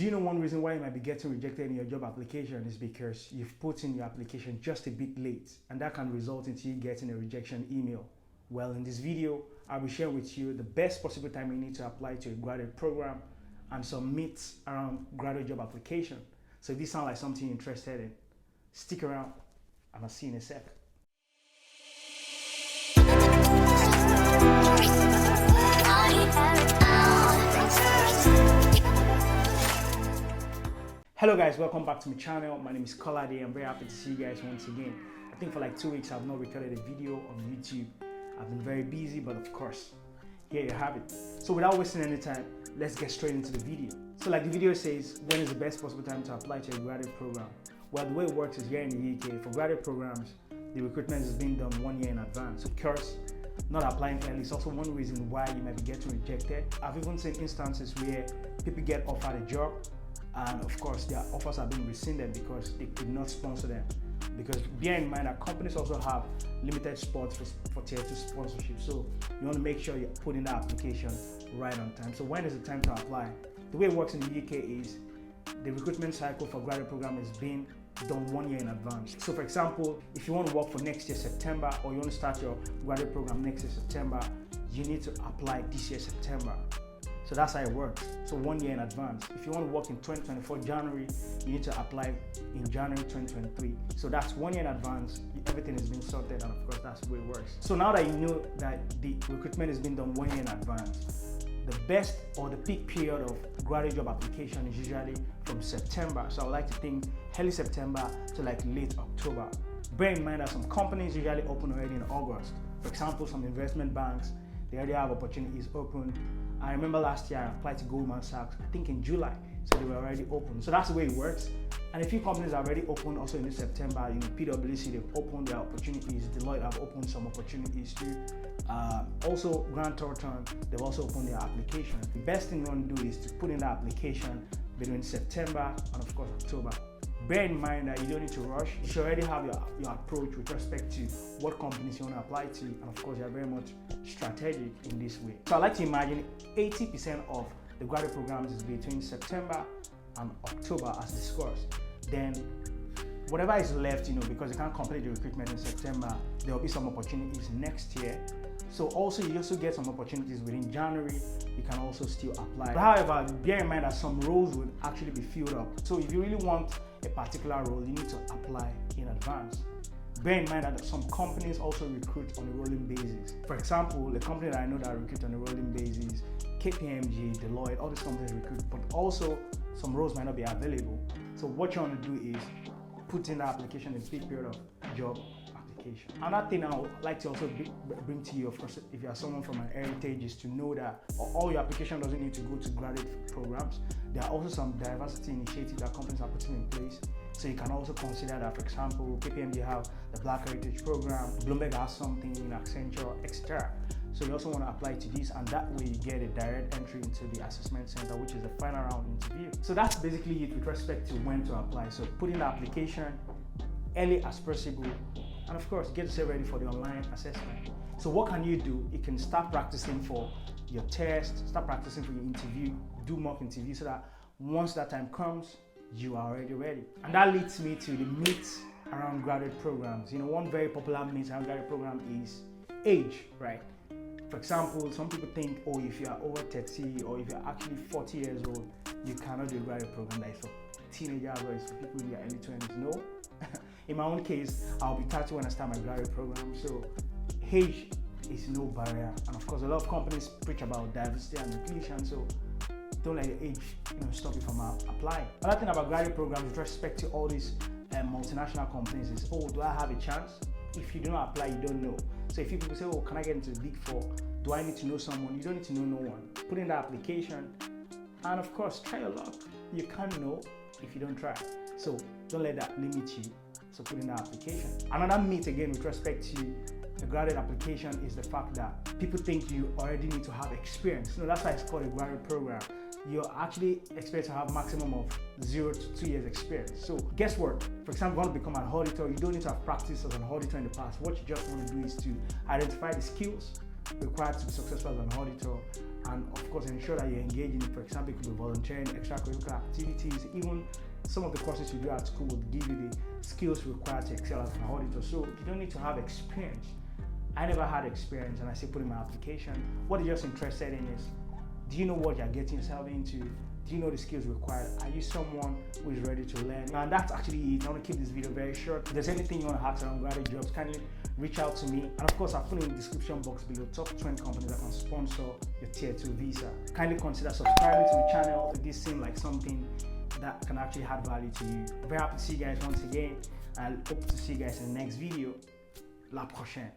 Do you know one reason why you might be getting rejected in your job application is because you've put in your application just a bit late, and that can result into you getting a rejection email? Well, in this video, I'll be sharing with you the best possible time you need to apply to a graduate program and some myths around graduate job application. So if this sounds like something you're interested in, stick around and I'll see you in a sec. Hello guys, welcome back to my channel. My name is Kolade. I'm very happy to see you guys once again. I think for like 2 weeks I've not recorded a video on YouTube. I've been very busy, but of course, here you have it. So without wasting any time, let's get straight into the video. So like the video says, when is the best possible time to apply to a graduate program? Well, the way it works is here in the UK, for graduate programs, the recruitment is being done 1 year in advance. Of course, not applying early is also one reason why you might be getting rejected. I've even seen instances where people get offered a job, and of course their offers have been rescinded because they could not sponsor them. Because bear in mind that companies also have limited spots for tier 2 sponsorship, so you want to make sure you put in the application right on time. So when is the time to apply? The way it works in the UK is the recruitment cycle for graduate program is being done 1 year in advance. So for example, if you want to work for next year September, or you want to start your graduate program next year September, you need to apply this year September. So that's how it works. So 1 year in advance. If you want to work in 2024 January, you need to apply in January 2023. So that's 1 year in advance. Everything is being sorted, and of course that's the way it works. So now that you know that the recruitment is being done 1 year in advance, the best or the peak period of graduate job application is usually from September. So I would like to think early September to like late October. Bear in mind that some companies usually open already in August. For example, some investment banks, they already have opportunities open. I remember last year I applied to Goldman Sachs, I think in July, so they were already open. So that's the way it works. And a few companies are already open also in September. PwC, they've opened their opportunities. Deloitte have opened some opportunities too. Also, Thornton, they've also opened their application. The best thing you want to do is to put in the application between September and of course October. Bear in mind that you don't need to rush. You should already have your approach with respect to what companies you want to apply to, and of course you're very much strategic in this way. So I like to imagine 80% of the graduate programs is between September and October as discussed. Then whatever is left, because you can't complete the recruitment in September, there will be some opportunities next year. So also you also get some opportunities within January, you can also still apply. But however, bear in mind that some roles will actually be filled up. So if you really want a particular role, you need to apply in advance. Bear in mind that some companies also recruit on a rolling basis. For example, the company that I know that recruit on a rolling basis, KPMG, Deloitte, all these companies recruit, but also some roles might not be available. So what you want to do is put in the application in a big period of job application. Another thing I would like to also bring to you, of course, if you are someone from an heritage, is to know that all your application doesn't need to go to graduate programs. There are also some diversity initiatives that companies are putting in place. So you can also consider that. For example, KPMG have the Black Heritage Program, Bloomberg has something in Accenture, etc. So you also want to apply to this, and that way you get a direct entry into the assessment center, which is the final round interview. So that's basically it with respect to when to apply. So put in the application early as possible, and of course get yourself ready for the online assessment. So what can you do? You can start practicing for your test, start practicing for your interview, do mock interview, so that once that time comes, you are already ready. And that leads me to the myths around graduate programs. One very popular myth around graduate program is age, right? For example, some people think, if you are over 30 or if you're actually 40 years old, you cannot do a graduate program. That is for teenagers or it's for people in their early 20s. No. In my own case, I'll be 30 when I start my graduate program. So age is no barrier. And of course, a lot of companies preach about diversity and inclusion. So don't let your age stop you from applying. Another thing about graduate programs with respect to all these multinational companies is, do I have a chance? If you do not apply, you don't know. So if people say, can I get into the Big Four? Do I need to know someone? You don't need to know no one. Put in the application, and of course, try your luck. You can't know if you don't try. So don't let that limit you. So put in the application. Another myth again with respect to a graduate application is the fact that people think you already need to have experience. That's why it's called a graduate program. You're actually expected to have maximum of 0 to 2 years experience. So guess what? For example, if you want to become an auditor, you don't need to have practiced as an auditor in the past. What you just want to do is to identify the skills required to be successful as an auditor, and of course ensure that you're engaging. For example, it could be volunteering, extracurricular activities, even some of the courses you do at school will give you the skills required to excel as an auditor. So you don't need to have experience. I never had experience, and I say put in my application. What you're just interested in is, do you know what you're getting yourself into? Do you know the skills required? Are you someone who is ready to learn? And that's actually it. I want to keep this video very short. If there's anything you want to ask around graduate jobs, kindly reach out to me. And of course, I'll put in the description box below top 20 companies that can sponsor your tier 2 visa. Kindly consider subscribing to my channel if this seems like something that can actually add value to you. Very happy to see you guys once again. I hope to see you guys in the next video. La prochaine.